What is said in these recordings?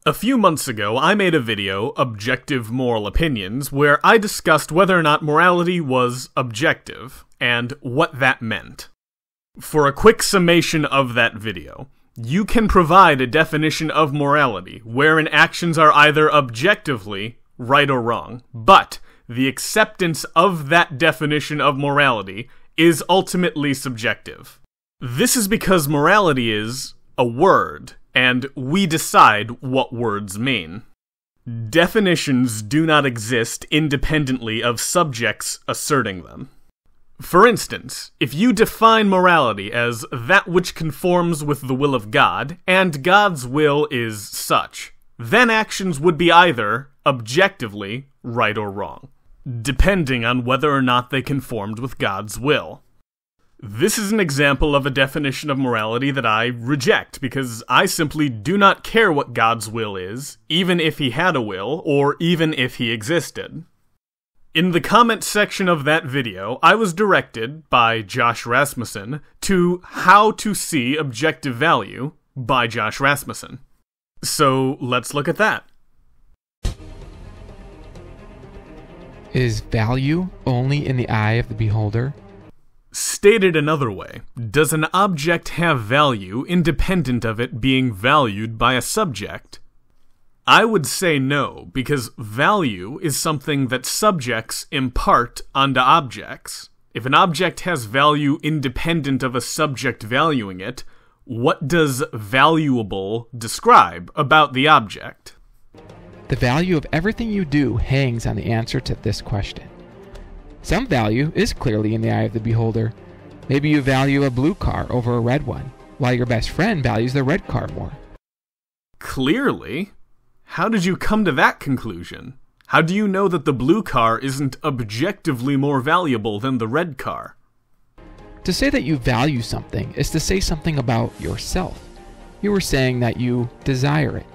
A few months ago, I made a video, Objective Moral Opinions, where I discussed whether or not morality was objective, and what that meant. For a quick summation of that video, you can provide a definition of morality wherein actions are either objectively right or wrong, but the acceptance of that definition of morality is ultimately subjective. This is because morality is a word, and we decide what words mean. Definitions do not exist independently of subjects asserting them. For instance, if you define morality as that which conforms with the will of God, and God's will is such, then actions would be either objectively right or wrong, depending on whether or not they conformed with God's will. This is an example of a definition of morality that I reject, because I simply do not care what God's will is, even if he had a will, or even if he existed. In the comment section of that video, I was directed, by Josh Rasmussen, to How to See Objective Value by Josh Rasmussen. So let's look at that. Is value only in the eye of the beholder? Stated another way, does an object have value independent of it being valued by a subject? I would say no, because value is something that subjects impart onto objects. If an object has value independent of a subject valuing it, what does valuable describe about the object? The value of everything you do hangs on the answer to this question. Some value is clearly in the eye of the beholder. Maybe you value a blue car over a red one, while your best friend values the red car more. Clearly? How did you come to that conclusion? How do you know that the blue car isn't objectively more valuable than the red car? To say that you value something is to say something about yourself. You were saying that you desire it.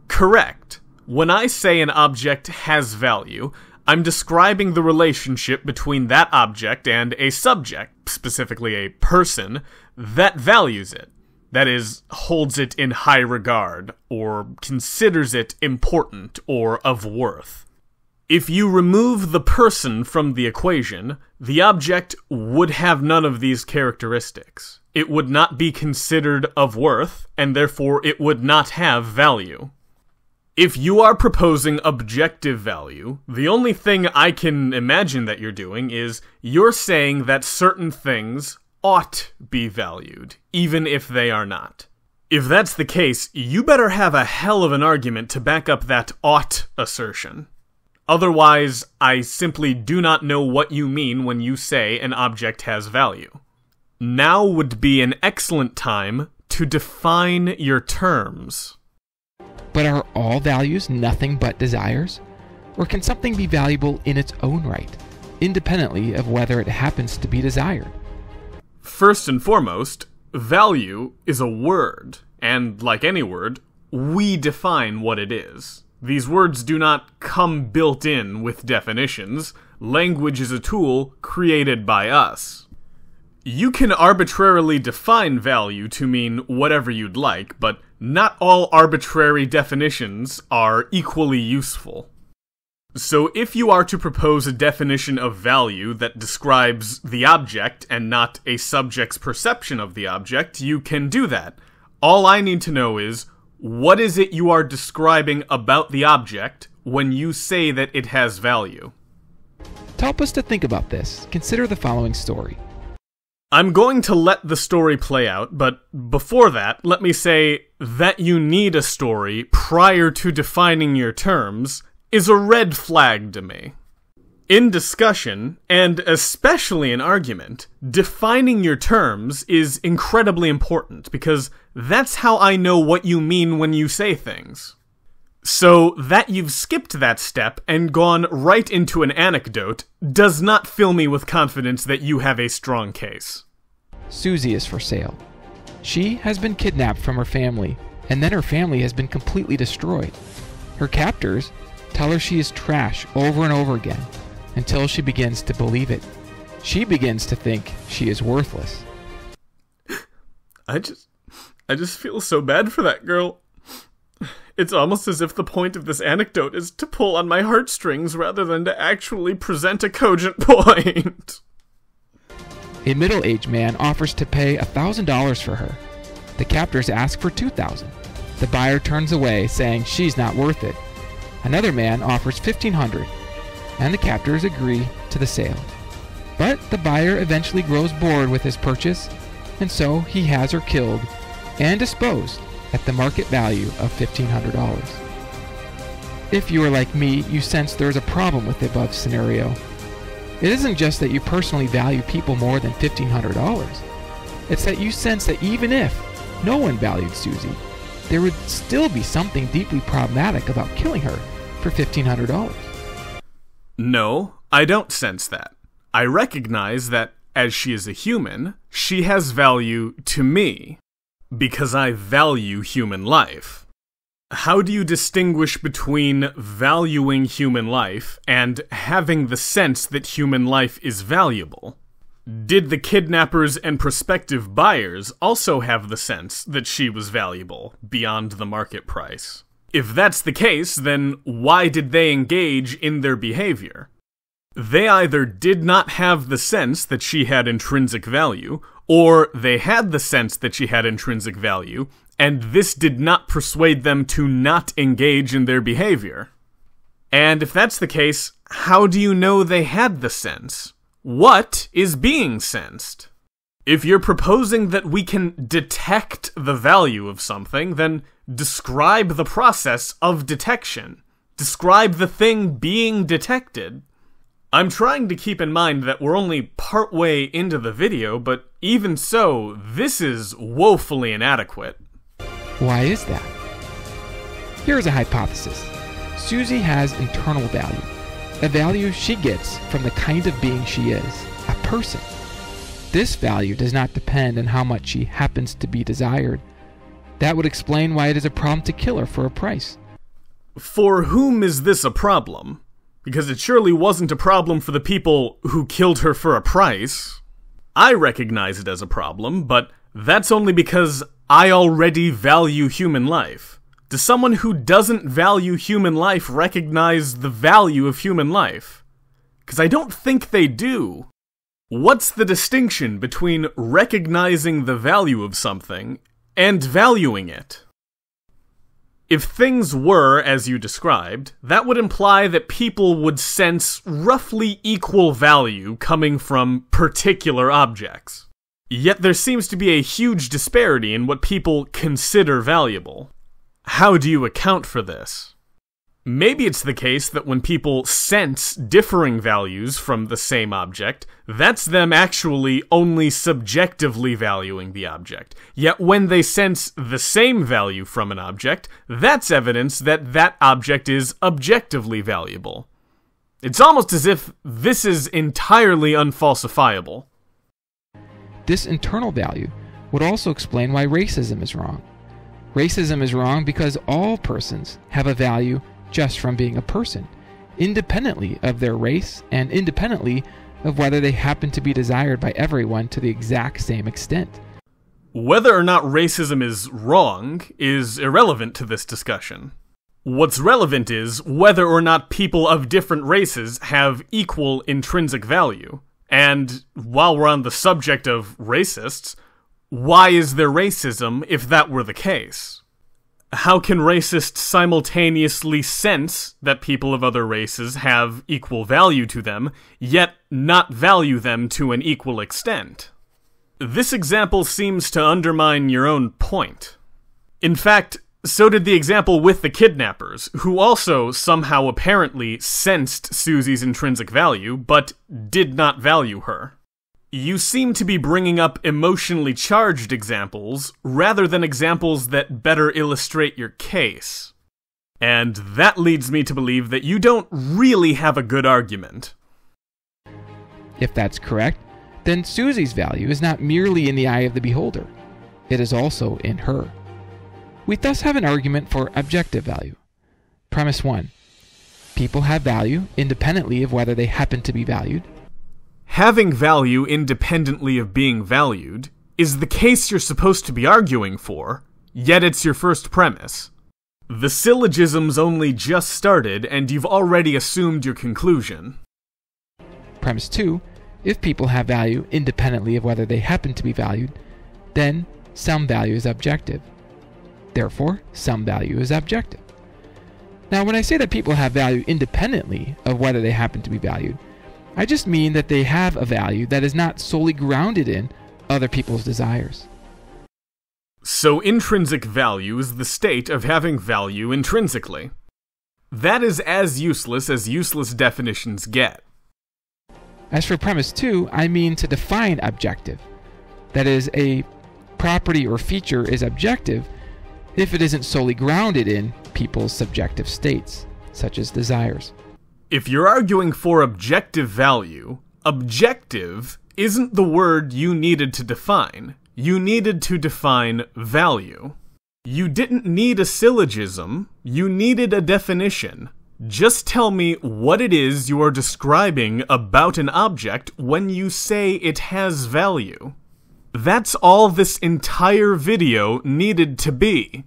Correct. When I say an object has value, I'm describing the relationship between that object and a subject, specifically a person, that values it. That is, holds it in high regard, or considers it important or of worth. If you remove the person from the equation, the object would have none of these characteristics. It would not be considered of worth, and therefore it would not have value. If you are proposing objective value, the only thing I can imagine that you're doing is you're saying that certain things ought be valued, even if they are not. If that's the case, you better have a hell of an argument to back up that ought assertion. Otherwise, I simply do not know what you mean when you say an object has value. Now would be an excellent time to define your terms. But are all values nothing but desires? Or can something be valuable in its own right, independently of whether it happens to be desired? First and foremost, value is a word, and like any word, we define what it is. These words do not come built in with definitions. Language is a tool created by us. You can arbitrarily define value to mean whatever you'd like, but not all arbitrary definitions are equally useful. So if you are to propose a definition of value that describes the object and not a subject's perception of the object, you can do that. All I need to know is, what is it you are describing about the object when you say that it has value? To help us to think about this, consider the following story. I'm going to let the story play out, but before that, let me say that you need a story prior to defining your terms is a red flag to me. In discussion, and especially in argument, defining your terms is incredibly important because that's how I know what you mean when you say things. So that you've skipped that step and gone right into an anecdote does not fill me with confidence that you have a strong case. Susie is for sale. She has been kidnapped from her family, and then her family has been completely destroyed. Her captors tell her she is trash over and over again, until she begins to believe it. She begins to think she is worthless. I just feel so bad for that girl. It's almost as if the point of this anecdote is to pull on my heartstrings rather than to actually present a cogent point. A middle-aged man offers to pay $1,000 for her. The captors ask for $2,000. The buyer turns away, saying she's not worth it. Another man offers $1,500, and the captors agree to the sale. But the buyer eventually grows bored with his purchase, and so he has her killed and disposed at the market value of $1,500. If you are like me, you sense there is a problem with the above scenario. It isn't just that you personally value people more than $1,500. It's that you sense that even if no one valued Susie, there would still be something deeply problematic about killing her for $1,500. No, I don't sense that. I recognize that, as she is a human, she has value to me, because I value human life. How do you distinguish between valuing human life and having the sense that human life is valuable? Did the kidnappers and prospective buyers also have the sense that she was valuable, beyond the market price? If that's the case, then why did they engage in their behavior? They either did not have the sense that she had intrinsic value, or they had the sense that she had intrinsic value, and this did not persuade them to not engage in their behavior. And if that's the case, how do you know they had the sense? What is being sensed? If you're proposing that we can detect the value of something, then describe the process of detection. Describe the thing being detected. I'm trying to keep in mind that we're only partway into the video, but even so, this is woefully inadequate. Why is that? Here's a hypothesis. Susie has internal value, a value she gets from the kind of being she is, a person. This value does not depend on how much she happens to be desired. That would explain why it is a problem to kill her for a price. For whom is this a problem? Because it surely wasn't a problem for the people who killed her for a price. I recognize it as a problem, but that's only because I already value human life. Does someone who doesn't value human life recognize the value of human life? Because I don't think they do. What's the distinction between recognizing the value of something and valuing it? If things were as you described, that would imply that people would sense roughly equal value coming from particular objects. Yet there seems to be a huge disparity in what people consider valuable. How do you account for this? Maybe it's the case that when people sense differing values from the same object, that's them actually only subjectively valuing the object. Yet when they sense the same value from an object, that's evidence that that object is objectively valuable. It's almost as if this is entirely unfalsifiable. This internal value would also explain why racism is wrong. Racism is wrong because all persons have a value just from being a person, independently of their race and independently of whether they happen to be desired by everyone to the exact same extent. Whether or not racism is wrong is irrelevant to this discussion. What's relevant is whether or not people of different races have equal intrinsic value. And while we're on the subject of racists, why is there racism if that were the case? How can racists simultaneously sense that people of other races have equal value to them, yet not value them to an equal extent? This example seems to undermine your own point. In fact, so did the example with the kidnappers, who also somehow apparently sensed Susie's intrinsic value, but did not value her. You seem to be bringing up emotionally charged examples, rather than examples that better illustrate your case. And that leads me to believe that you don't really have a good argument. If that's correct, then Susie's value is not merely in the eye of the beholder. It is also in her. We thus have an argument for objective value. Premise 1. People have value independently of whether they happen to be valued. Having value independently of being valued is the case you're supposed to be arguing for, yet it's your first premise. The syllogism's only just started, and you've already assumed your conclusion. Premise 2, if people have value independently of whether they happen to be valued, then some value is objective. Therefore, some value is objective. Now, when I say that people have value independently of whether they happen to be valued, I just mean that they have a value that is not solely grounded in other people's desires. So intrinsic value is the state of having value intrinsically. That is as useless definitions get. As for premise 2, I mean to define objective. That is, a property or feature is objective if it isn't solely grounded in people's subjective states, such as desires. If you're arguing for objective value, objective isn't the word you needed to define. You needed to define value. You didn't need a syllogism, you needed a definition. Just tell me what it is you are describing about an object when you say it has value. That's all this entire video needed to be.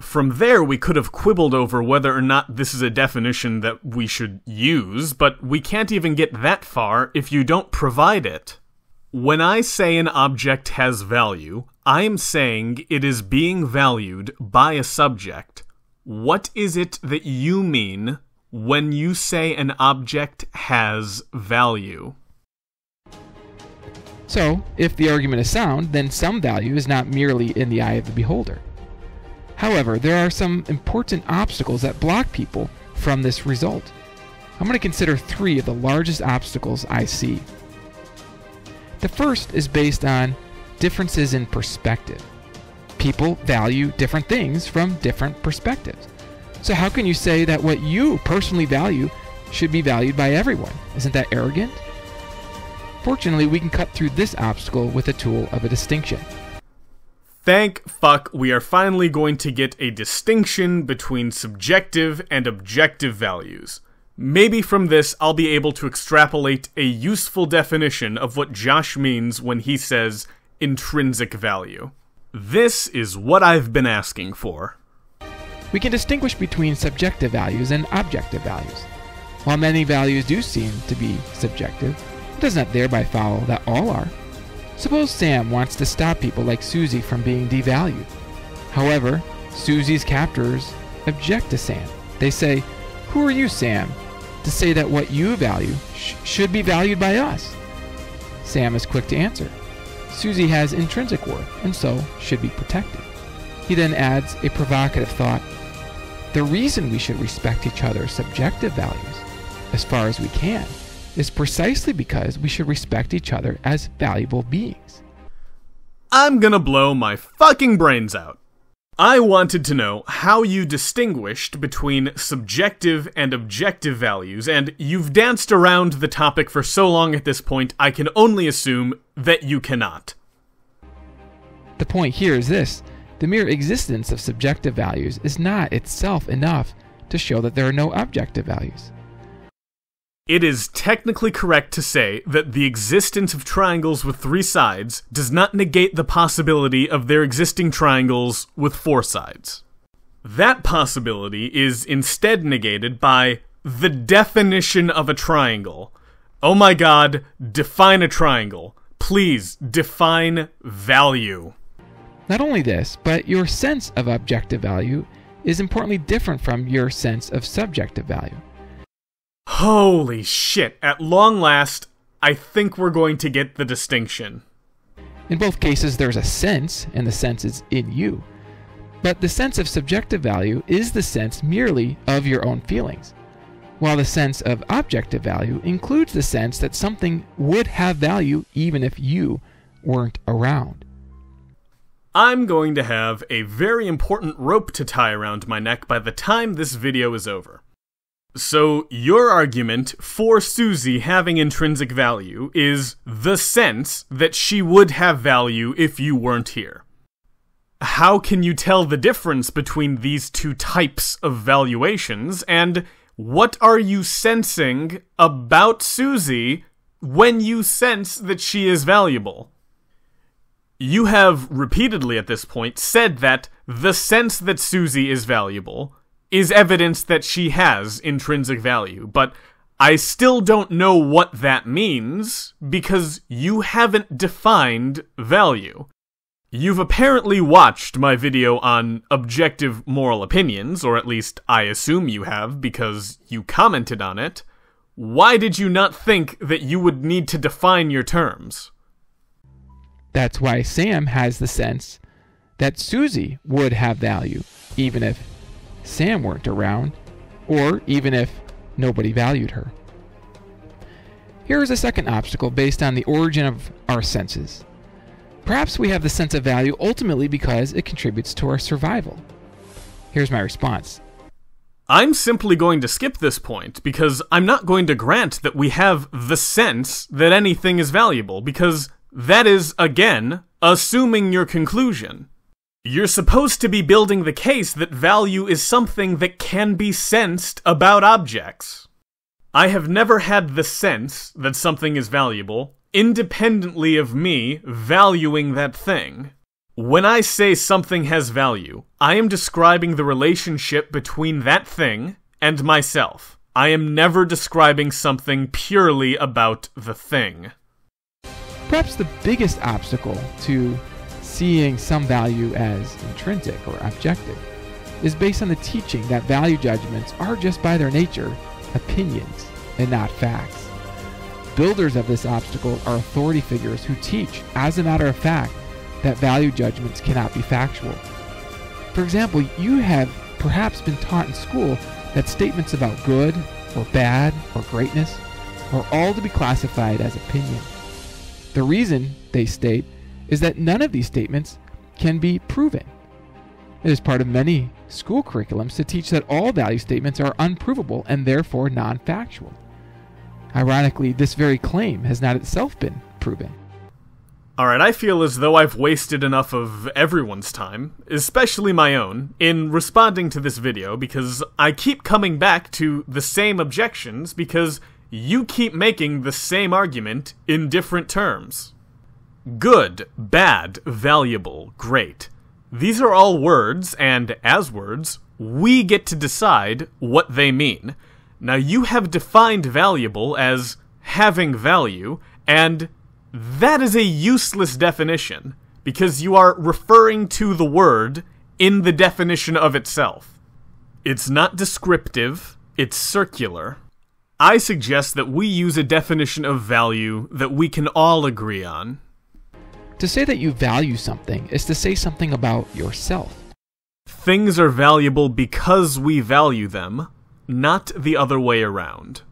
From there, we could have quibbled over whether or not this is a definition that we should use, but we can't even get that far if you don't provide it. When I say an object has value, I'm saying it is being valued by a subject. What is it that you mean when you say an object has value? So, if the argument is sound, then some value is not merely in the eye of the beholder. However, there are some important obstacles that block people from this result. I'm going to consider 3 of the largest obstacles I see. The first is based on differences in perspective. People value different things from different perspectives. So how can you say that what you personally value should be valued by everyone? Isn't that arrogant? Fortunately, we can cut through this obstacle with the tool of a distinction. Thank fuck, we are finally going to get a distinction between subjective and objective values. Maybe from this, I'll be able to extrapolate a useful definition of what Josh means when he says intrinsic value. This is what I've been asking for. We can distinguish between subjective values and objective values. While many values do seem to be subjective, it does not thereby follow that all are. Suppose Sam wants to stop people like Susie from being devalued. However, Susie's captors object to Sam. They say, "Who are you, Sam, to say that what you value should be valued by us?" Sam is quick to answer. Susie has intrinsic worth, and so should be protected. He then adds a provocative thought. The reason we should respect each other's subjective values, as far as we can, is precisely because we should respect each other as valuable beings. I'm gonna blow my fucking brains out. I wanted to know how you distinguished between subjective and objective values, and you've danced around the topic for so long at this point, I can only assume that you cannot. The point here is this. The mere existence of subjective values is not itself enough to show that there are no objective values. It is technically correct to say that the existence of triangles with 3 sides does not negate the possibility of there existing triangles with 4 sides. That possibility is instead negated by the definition of a triangle. Oh my god, define a triangle. Please, define value. Not only this, but your sense of objective value is importantly different from your sense of subjective value. Holy shit, at long last, I think we're going to get the distinction. In both cases, there's a sense, and the sense is in you. But the sense of subjective value is the sense merely of your own feelings, while the sense of objective value includes the sense that something would have value even if you weren't around. I'm going to have a very important rope to tie around my neck by the time this video is over. So, your argument for Susie having intrinsic value is the sense that she would have value if you weren't here. How can you tell the difference between these 2 types of valuations, and what are you sensing about Susie when you sense that she is valuable? You have repeatedly at this point said that the sense that Susie is valuable is evidence that she has intrinsic value, but I still don't know what that means because you haven't defined value. You've apparently watched my video on objective moral opinions, or at least I assume you have because you commented on it. Why did you not think that you would need to define your terms? That's why Sam has the sense that Susie would have value, even if Sam weren't around, or even if nobody valued her. Here is a second obstacle based on the origin of our senses. Perhaps we have the sense of value ultimately because it contributes to our survival. Here's my response. I'm simply going to skip this point because I'm not going to grant that we have the sense that anything is valuable, because that is, again, assuming your conclusion. You're supposed to be building the case that value is something that can be sensed about objects. I have never had the sense that something is valuable independently of me valuing that thing. When I say something has value, I am describing the relationship between that thing and myself. I am never describing something purely about the thing. Perhaps the biggest obstacle to seeing some value as intrinsic or objective is based on the teaching that value judgments are just by their nature opinions and not facts. Builders of this obstacle are authority figures who teach, as a matter of fact, that value judgments cannot be factual. For example, you have perhaps been taught in school that statements about good or bad or greatness are all to be classified as opinion. The reason, they state, is that none of these statements can be proven. It is part of many school curriculums to teach that all value statements are unprovable and therefore non-factual. Ironically, this very claim has not itself been proven. Alright, I feel as though I've wasted enough of everyone's time, especially my own, in responding to this video because I keep coming back to the same objections because you keep making the same argument in different terms. Good, bad, valuable, great. These are all words, and as words, we get to decide what they mean. Now you have defined valuable as having value, and that is a useless definition, because you are referring to the word in the definition of itself. It's not descriptive, it's circular. I suggest that we use a definition of value that we can all agree on. To say that you value something is to say something about yourself. Things are valuable because we value them, not the other way around.